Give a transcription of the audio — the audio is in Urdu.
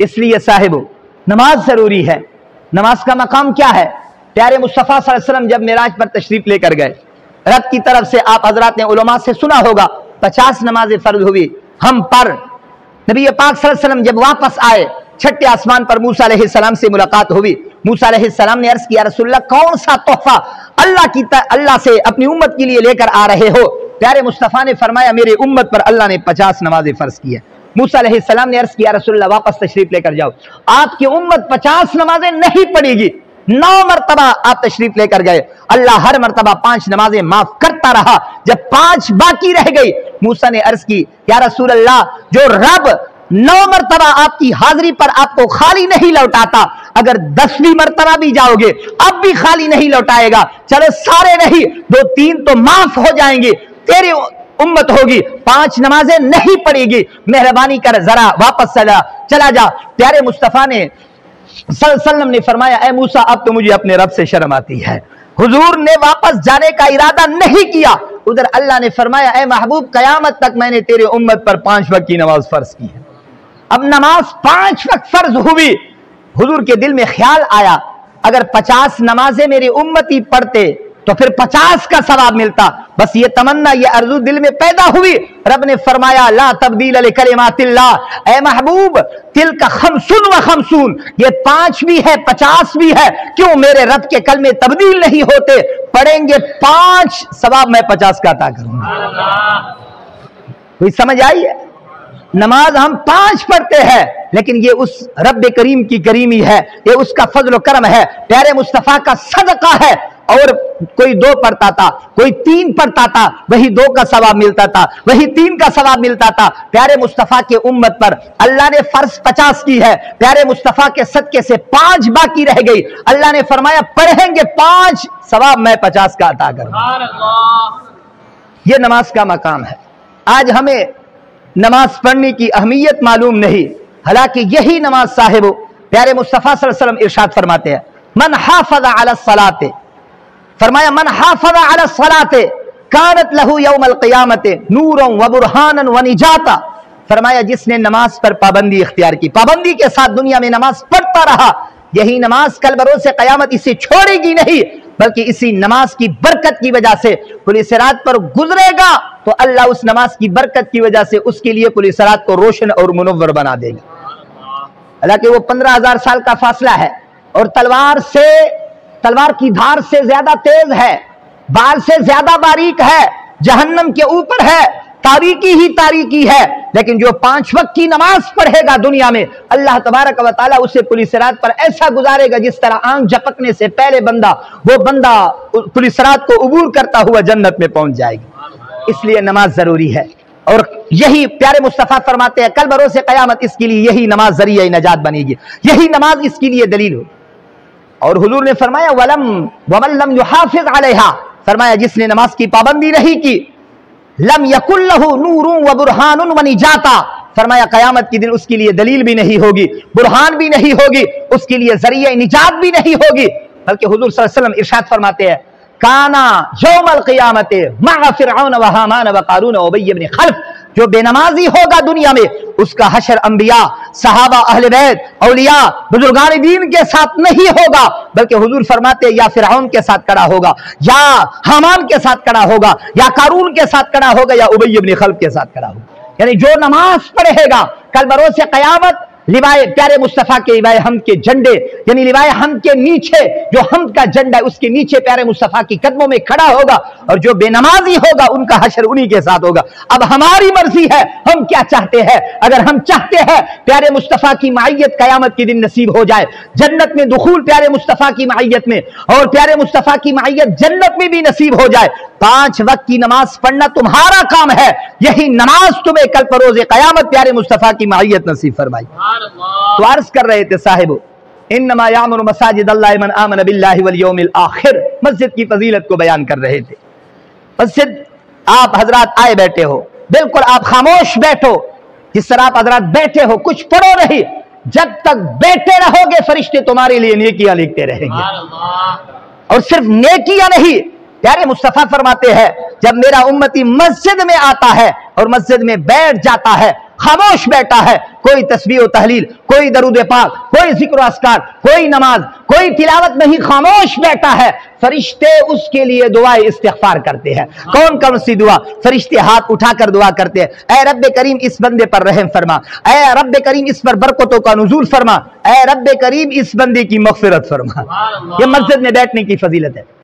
اس لیے صاحبو نماز ضروری ہے۔ نماز کا مقام کیا ہے؟ پیارے مصطفیٰ صلی اللہ علیہ وسلم جب معراج پر تشریف لے کر گئے، رب کی طرف سے آپ حضرات نے علماء سے سنا ہوگا 50 نمازیں فرض ہوئی ہم پر۔ نبی پاک صلی اللہ علیہ وسلم جب واپس آئے، چھٹے آسمان پر موسیٰ علیہ السلام سے ملاقات ہوئی۔ موسیٰ علیہ السلام نے عرض کیا رسول اللہ کون سا تحفہ اللہ سے اپنی امت کے لیے لے کر آ رہے ہو؟ پیارے مصطفیٰ نے فرمایا میرے امت پر اللہ نے 50 نمازیں فرض کی ہے۔ موسیٰ علیہ السلام نے عرض کیا رسول اللہ واپس تشریف لے کر جاؤ، آپ کی امت 50 نمازیں نہیں پڑھے گی۔ 9 مرتبہ آپ تشریف لے کر گئے، اللہ ہر مرتبہ 5 نمازیں معاف کرتا رہا۔ جب 5 باقی رہ گئی، موسیٰ نے عرض کی یا رسول اللہ جو رب 9 مرتبہ آپ کی حاضری پر آپ کو خالی نہیں لوٹاتا، اگر 10ویں مرتبہ بھی جاؤ گے اب بھی خالی نہیں لوٹائے گا۔ چلو سارے نہیں، 2-3 تو معاف ہو جائیں گے، تیری امت ہوگی 5 نمازیں نہیں پڑے گی، مہربانی کر ذرا واپس چلا جا۔ پیارے مصطفیٰ نے صلی اللہ علیہ وسلم نے فرمایا اے موسیٰ اب تو مجھے اپنے رب سے شرم آتی ہے۔ حضور نے واپس جانے کا ارادہ نہیں کیا، ادھر اللہ نے فرمایا اے محبوب قیامت تک میں نے تیرے امت پر 5 وقت کی نماز فرض کی ہے۔ اب نماز 5 وقت فرض ہوئی، حضور کے دل میں خیال آیا اگر 50 نمازیں میری امتی پڑھتے تو پھر 50 کا ثواب ملتا۔ بس یہ تمنا یہ آرزو دل میں پیدا ہوئی۔ رب نے فرمایا لا تبدیل لکلمات اللہ، اے محبوب تلک 50 و 50، یہ 5 بھی ہے 50 بھی ہے، کیوں میرے رب کے کلمے تبدیل نہیں ہوتے؟ پڑھیں گے 5 ثواب میں 50 کا عطا کروں گا۔ کوئی سمجھ آئی ہے؟ نماز ہم 5 پڑھتے ہیں لیکن یہ اس رب کریم کی کریمی ہے، یہ اس کا فضل و کرم ہے، پیارے مصطفیٰ کا صدقہ ہے۔ اور کوئی 2 پڑھتا تھا، کوئی 3 پڑھتا تھا، وہی 2 کا ثواب ملتا تھا، وہی 3 کا ثواب ملتا تھا۔ پیارے مصطفیٰ کے امت پر اللہ نے فرض 50 کی ہے، پیارے مصطفیٰ کے صدقے سے 5 باقی رہ گئی، اللہ نے فرمایا پڑھیں گے 5 ثواب میں 50 کا عطا کروں گا۔ یہ نماز کا مقام ہے۔ آج ہمیں نماز پڑھنے کی اہمیت معلوم نہیں، حالانکہ یہی نماز صاحب پیارے مصطفیٰ صلی اللہ علیہ وسلم ارشاد فرماتے ہیں من حافظ علی الصلاۃ، فرمایا من حافظ علی الصلاۃ کانت لہ یوم القیامت نورا و برہانا و نجاتا، فرمایا جس نے نماز پر پابندی اختیار کی، پابندی کے ساتھ دنیا میں نماز پڑھتا رہا، یہی نماز کل بروز قیامت اسے چھوڑے گی نہیں، بلکہ اسی نماز کی برکت کی وجہ سے پل صراط پر گزرے گا تو اللہ اس نماز کی برکت کی وجہ سے اس کے لیے پل صراط کو روشن اور منور بنا دے گا۔ حالانکہ وہ 15,000 سال کا فاصلہ ہے اور تلوار کی دھار سے زیادہ تیز ہے، بال سے زیادہ باریک ہے، جہنم کے اوپر ہے، تاریکی ہی تاریکی ہے، لیکن جو 5 وقت کی نماز پڑھے گا دنیا میں اللہ تبارک و تعالیٰ اسے پل صراط پر ایسا گزارے گا جس طرح آنکھ جھپکنے سے پہلے وہ بندہ پل صراط کو عبور کرتا ہوا جنت میں پہنچ جائے گا۔ اس لیے نماز ضروری ہے، اور یہی پیارے مصطفیٰ فرماتے ہیں کل بروز قیامت اس کے لیے یہی نماز ذریعہ نجات بنے گی، یہی نماز اس کے لیے دلیل ہو۔ اور حضور نے فرمایا وَمَن لَمْ يُحَافِظْ عَلَيْهَا، فرمایا جس نے نماز کی پابندی نہیں کی لم یکن لہ نور و برہان و نجاتا، فرمایا قیامت کے دن اس کے لیے دلیل بھی نہیں ہوگی، برہان بھی نہیں ہوگی، اس کے لیے ذریعہ نجات بھی نہیں ہوگی، بلکہ حضور صلی اللہ علیہ وسلم ارشاد فرماتے ہیں کانا یوم القیامت مع فرعون و حامان و قارون و ابی بن خلف، جو بے نمازی ہوگا دنیا میں اس کا حشر انبیاء، صحابہ، اہل بیت، اولیاء، بزرگان دین کے ساتھ نہیں ہوگا، بلکہ حضور فرماتے ہیں یا فرعون کے ساتھ کھڑا ہوگا، یا حامان کے ساتھ کھڑا ہوگا، یا قارون کے ساتھ کھڑا ہوگا، یا ابی بن خلف کے ساتھ کھڑا ہوگا۔ یعنی جو نماز پڑھے گا کل بروز قیامت لوائے پیارے مصطفیٰ کے لوائے حمد کے جھنڈے، یعنی لوائے حمد کے نیچے جو حمد کا جھنڈا ہے اس کے نیچے پیارے مصطفیٰ کی قدموں میں کھڑا ہوگا، اور جو بے نمازی ہوگا ان کا حشر انہی کے ساتھ ہوگا۔ اب ہماری مرضی ہے ہم کیا چاہتے ہیں، اگر ہم چاہتے ہیں پیارے مصطفیٰ کی معیت قیامت کے دن نصیب ہو جائے، جنت میں دخول پیارے مصطفیٰ کی معیت میں، اور پیارے مصطفیٰ کی معیت جنت میں بھی نصیب ہو جائے، 5 وقت کی نماز پڑھنا تمہارا کام ہے، یہی نماز تمہیں کل بروز قیامت پیارے مصطفیٰ کی معیت نصیب فرمائی۔ تو عرض کر رہے تھے صاحب انما یعمر مساجد اللہ من آمن باللہ والیوم الآخر، مسجد کی فضیلت کو بیان کر رہے تھے۔ مسجد آپ حضرات آئے بیٹھے ہو، بالکل آپ خاموش بیٹھو، جس طرح آپ حضرات بیٹھے ہو کچھ پڑھو نہیں، جب تک بیٹھے رہو گے فرشتے تمہارے لیے نیکیاں لکھتے رہیں گے، اور صرف نیکیاں نہیں، پیارے مصطفیٰ فرماتے ہیں جب میرا امتی مسجد میں آتا ہے اور مسجد میں بیٹھ جاتا ہے خاموش بیٹھا ہے، کوئی تسبیح و تحلیل، کوئی درود پاک، کوئی ذکر و اذکار، کوئی نماز، کوئی تلاوت نہیں، خاموش بیٹھا ہے، فرشتے اس کے لیے دعائے استغفار کرتے ہیں۔ کون سی دعا؟ فرشتے ہاتھ اٹھا کر دعا کرتے ہیں، اے رب کریم اس بندے پر رحم فرما، اے رب کریم اس پر برکتوں کا نزول فرما، اے رب کریم اس بندے کی مغفرت فرما۔ یہ مسجد میں بیٹھنے کی فضیلت ہے۔